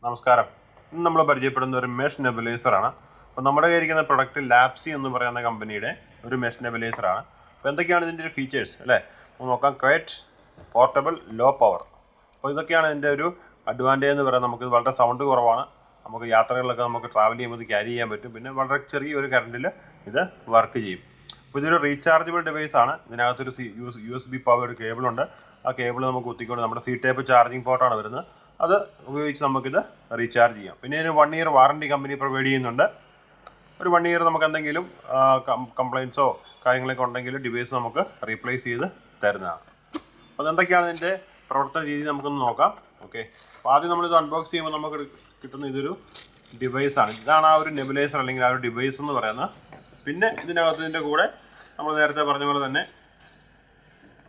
നമസ്കാരം. ഇന്ന് നമ്മൾ പരിചയപ്പെടുന്ന ഒരു മെഷ് നെബുലൈസറാണ്. അപ്പോൾ നമ്മുടെ കയ്യിരിക്കുന്ന പ്രൊഡക്റ്റ് ലാപ്സി എന്ന് പറയുന്ന കമ്പനിയുടെ ഒരു മെഷ് നെബുലൈസറാണ്. അപ്പോൾ എന്തൊക്കെയാണ് ഇതിൻ്റെ ഒരു ഫീച്ചേഴ്സ് അല്ലേ? നമുക്ക് നോക്കാം. Quiet, portable, low power. അപ്പോൾ ഇതൊക്കെയാണ് ഇതിൻ്റെ ഒരു അഡ്വാൻറ്റേജ് എന്ന് പറയുന്നത്. നമുക്ക് വളരെ സൗണ്ട് കുറവാണ്. നമുക്ക് യാത്രകളിലൊക്കെ നമുക്ക് ട്രാവൽ ചെയ്യുമ്പോൾ ക്യാരി ചെയ്യാൻ പറ്റും. പിന്നെ വളരെ ചെറിയൊരു കറണ്ടിൽ ഇത് വർക്ക് ചെയ്യും. അപ്പോൾ ഇതൊരു റീചാർജബിൾ ഡിവൈസ് ആണ്. ഇതിനകത്തൊരു USB പവർ കേബിളുണ്ട്. ആ കേബിൾ നമുക്ക് കുത്തിക്കൊണ്ട് നമ്മുടെ സി ടൈപ്പ് ചാർജിങ് പോർട്ടാണ് വരുന്നത്. അത് ഉപയോഗിച്ച് നമുക്കിത് റീചാർജ് ചെയ്യാം. പിന്നെ ഇതിന് 1 ഇയർ വാറണ്ടി കമ്പനി പ്രൊവൈഡ് ചെയ്യുന്നുണ്ട്. ഒരു 1 ഇയർ നമുക്ക് എന്തെങ്കിലും കംപ്ലയിൻസോ കാര്യങ്ങളൊക്കെ ഉണ്ടെങ്കിൽ ഡിവൈസ് നമുക്ക് റീപ്ലേസ് ചെയ്ത് തരുന്നതാണ്. അപ്പോൾ അതെന്തൊക്കെയാണ് ഇതിൻ്റെ പ്രവർത്തന രീതി നമുക്കൊന്ന് നോക്കാം. ഓക്കെ, അപ്പോൾ ആദ്യം നമ്മളിത് അൺബോക്സ് ചെയ്യുമ്പോൾ നമുക്ക് കിട്ടുന്ന ഇതൊരു ഡിവൈസാണ്. ഇതാണ് ആ ഒരു നെബുലൈസർ അല്ലെങ്കിൽ ആ ഒരു ഡിവൈസ് എന്ന് പറയുന്നത്. പിന്നെ ഇതിൻ്റെ കൂടെ നമ്മൾ നേരത്തെ പറഞ്ഞ പോലെ തന്നെ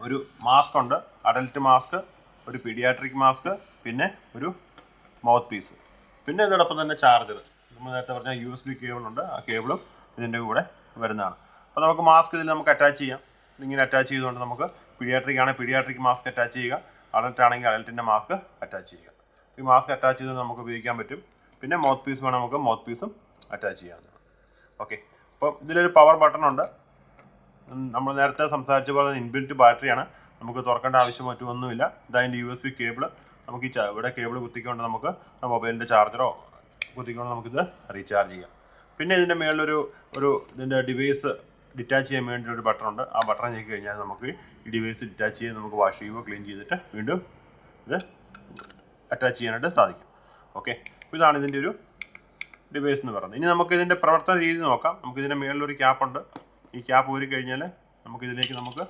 ഒരു മാസ്ക് ഉണ്ട്, അഡൽട്ട് മാസ്ക്, ഒരു പീഡിയാട്രിക് മാസ്ക്, പിന്നെ ഒരു മൗത്ത് പീസ്. പിന്നെ ഇതോടൊപ്പം തന്നെ ചാർജർ. നമ്മൾ നേരത്തെ പറഞ്ഞ USB കേബിളുണ്ട്. ആ കേബിളും ഇതിൻ്റെ കൂടെ വരുന്നതാണ്. അപ്പോൾ നമുക്ക് മാസ്ക് ഇതിൽ നമുക്ക് അറ്റാച്ച് ചെയ്യാം. ഇങ്ങനെ അറ്റാച്ച് ചെയ്തുകൊണ്ട് നമുക്ക് പീഡിയാട്രിക് ആണെങ്കിൽ പീഡിയാട്രിക് മാസ്ക് അറ്റാച്ച് ചെയ്യുക, അഡൽട്ട് ആണെങ്കിൽ അഡൽട്ടിൻ്റെ മാസ്ക് അറ്റാച്ച് ചെയ്യുക. ഈ മാസ്ക് അറ്റാച്ച് ചെയ്ത് നമുക്ക് ഉപയോഗിക്കാൻ പറ്റും. പിന്നെ മൗത്ത് പീസ് വേണം, നമുക്ക് മൗത്ത് പീസും അറ്റാച്ച് ചെയ്യാവുന്നതാണ്. ഓക്കെ, അപ്പോൾ ഇതിലൊരു പവർ ബട്ടൺ ഉണ്ട്. നമ്മൾ നേരത്തെ സംസാരിച്ച പോലെ ഇൻബിൽറ്റ് ബാറ്ററിയാണ്. നമുക്ക് തുറക്കേണ്ട ആവശ്യം മറ്റൊന്നുമില്ല. ഇതതിൻ്റെ USB കേബിൾ. നമുക്ക് ഈ ഇവിടെ കേബിൾ കുത്തിക്കൊണ്ട് നമുക്ക് മൊബൈലിൻ്റെ ചാർജറോ കുത്തിക്കൊണ്ട് നമുക്കിത് റീചാർജ് ചെയ്യാം. പിന്നെ ഇതിൻ്റെ മേളിലൊരു ഇതിൻ്റെ ഡിവൈസ് ഡിറ്റാച്ച് ചെയ്യാൻ വേണ്ടി ഒരു ബട്ടൺ ഉണ്ട്. ആ ബട്ടൺ ഞെക്കി കഴിഞ്ഞാൽ നമുക്ക് ഈ ഡിവൈസ് ഡിറ്റാച്ച് ചെയ്ത് നമുക്ക് വാഷ് ചെയ്യുകയോ ക്ലീൻ ചെയ്തിട്ട് വീണ്ടും ഇത് അറ്റാച്ച് ചെയ്യാനായിട്ട് സാധിക്കും. ഓക്കെ, ഇതാണ് ഇതിൻ്റെ ഒരു ഡിവൈസ് എന്ന് പറയുന്നത്. ഇനി നമുക്ക് ഇതിൻ്റെ പ്രവർത്തന രീതി നോക്കാം. നമുക്കിതിൻ്റെ മേളിലൊരു ക്യാപ്പുണ്ട്. ഈ ക്യാപ്പ് ഊരി കഴിഞ്ഞാൽ നമുക്കിതിലേക്ക് നമുക്ക്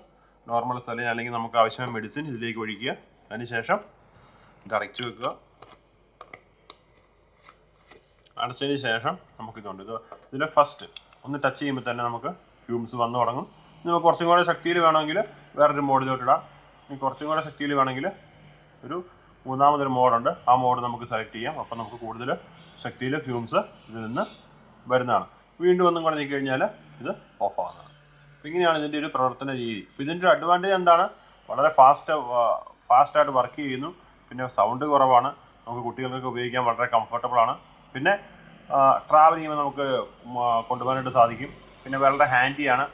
നോർമൽ സലൈൻ അല്ലെങ്കിൽ നമുക്ക് ആവശ്യമായ മെഡിസിൻ ഇതിലേക്ക് ഒഴിക്കുക. അതിനുശേഷം ഇത് അടച്ചു വെക്കുക. അടച്ചതിന് ശേഷം നമുക്കിതുണ്ട്. ഇതിൽ ഫസ്റ്റ് ഒന്ന് ടച്ച് ചെയ്യുമ്പോൾ തന്നെ നമുക്ക് ഫ്യൂംസ് വന്നു തുടങ്ങും. നമുക്ക് കുറച്ചും കൂടെ ശക്തിയിൽ വേണമെങ്കിൽ വേറൊരു മോഡിലോട്ട് ഇടാം. ഇനി കുറച്ചും കൂടെ ശക്തിയിൽ വേണമെങ്കിൽ ഒരു മൂന്നാമതൊരു മോഡുണ്ട്. ആ മോഡ് നമുക്ക് സെലക്ട് ചെയ്യാം. അപ്പം നമുക്ക് കൂടുതൽ ശക്തിയിൽ ഫ്യൂംസ് ഇതിൽ നിന്ന് വരുന്നതാണ്. വീണ്ടും ഒന്നും കൂടെ നീക്കി കഴിഞ്ഞാൽ ഇത് ഓഫ് ആവുന്നതാണ്. അപ്പോൾ ഇങ്ങനെയാണ് ഇതിൻ്റെ ഒരു പ്രവർത്തന രീതി. അപ്പോൾ ഇതിൻ്റെ ഒരു അഡ്വാൻറ്റേജ് എന്താണ്? വളരെ ഫാസ്റ്റായിട്ട് വർക്ക് ചെയ്യുന്നു. പിന്നെ സൗണ്ട് കുറവാണ്. നമുക്ക് കുട്ടികൾക്കൊക്കെ ഉപയോഗിക്കാൻ വളരെ കംഫർട്ടബിളാണ്. പിന്നെ ട്രാവൽ ചെയ്യുമ്പോൾ നമുക്ക് കൊണ്ടുപോകാനായിട്ട് സാധിക്കും. പിന്നെ വളരെ ഹാൻഡിയാണ്.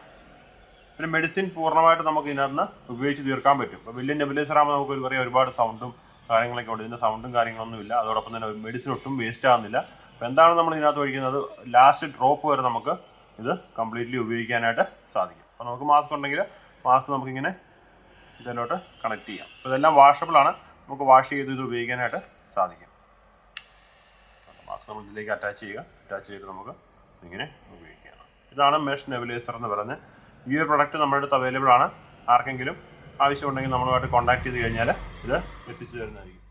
പിന്നെ മെഡിസിൻ പൂർണ്ണമായിട്ട് നമുക്ക് ഇതിനകത്ത് ഉപയോഗിച്ച് തീർക്കാൻ പറ്റും. അപ്പോൾ വലിയ നെബുലൈസർ ആകുമ്പോൾ നമുക്ക് പറയാം ഒരുപാട് സൗണ്ടും കാര്യങ്ങളൊക്കെ ഉണ്ട്. ഇതിൻ്റെ സൗണ്ടും കാര്യങ്ങളൊന്നുമില്ല. അതോടൊപ്പം തന്നെ മെഡിസിൻ ഒട്ടും വേസ്റ്റ് ആകുന്നില്ല. അപ്പോൾ എന്താണ് നമ്മൾ ഇതിനകത്ത് ഒഴിക്കുന്നത്? ലാസ്റ്റ് ഡ്രോപ്പ് വരെ നമുക്ക് ഇത് കംപ്ലീറ്റ്ലി ഉപയോഗിക്കാനായിട്ട് സാധിക്കും. അപ്പോൾ നമുക്ക് മാസ്ക് ഉണ്ടെങ്കിൽ മാസ്ക് നമുക്കിങ്ങനെ ഇതിലോട്ട് കണക്ട് ചെയ്യാം. അപ്പോൾ ഇതെല്ലാം വാഷബിളാണ്. നമുക്ക് വാഷ് ചെയ്ത് ഇത് ഉപയോഗിക്കാനായിട്ട് സാധിക്കും. മാസ്ക് നമ്മൾ ഇതിലേക്ക് അറ്റാച്ച് ചെയ്യുക. അറ്റാച്ച് ചെയ്ത് നമുക്ക് ഇങ്ങനെ ഉപയോഗിക്കാം. ഇതാണ് മെഷ് നെബുലൈസർ എന്ന് പറയുന്നത്. ഈ ഒരു പ്രൊഡക്റ്റ് നമ്മുടെ അടുത്ത് അവൈലബിൾ ആണ്. ആർക്കെങ്കിലും ആവശ്യമുണ്ടെങ്കിൽ നമ്മളുമായിട്ട് കോൺടാക്ട് ചെയ്ത് കഴിഞ്ഞാൽ ഇത് എത്തിച്ചു തരുന്നതായിരിക്കും.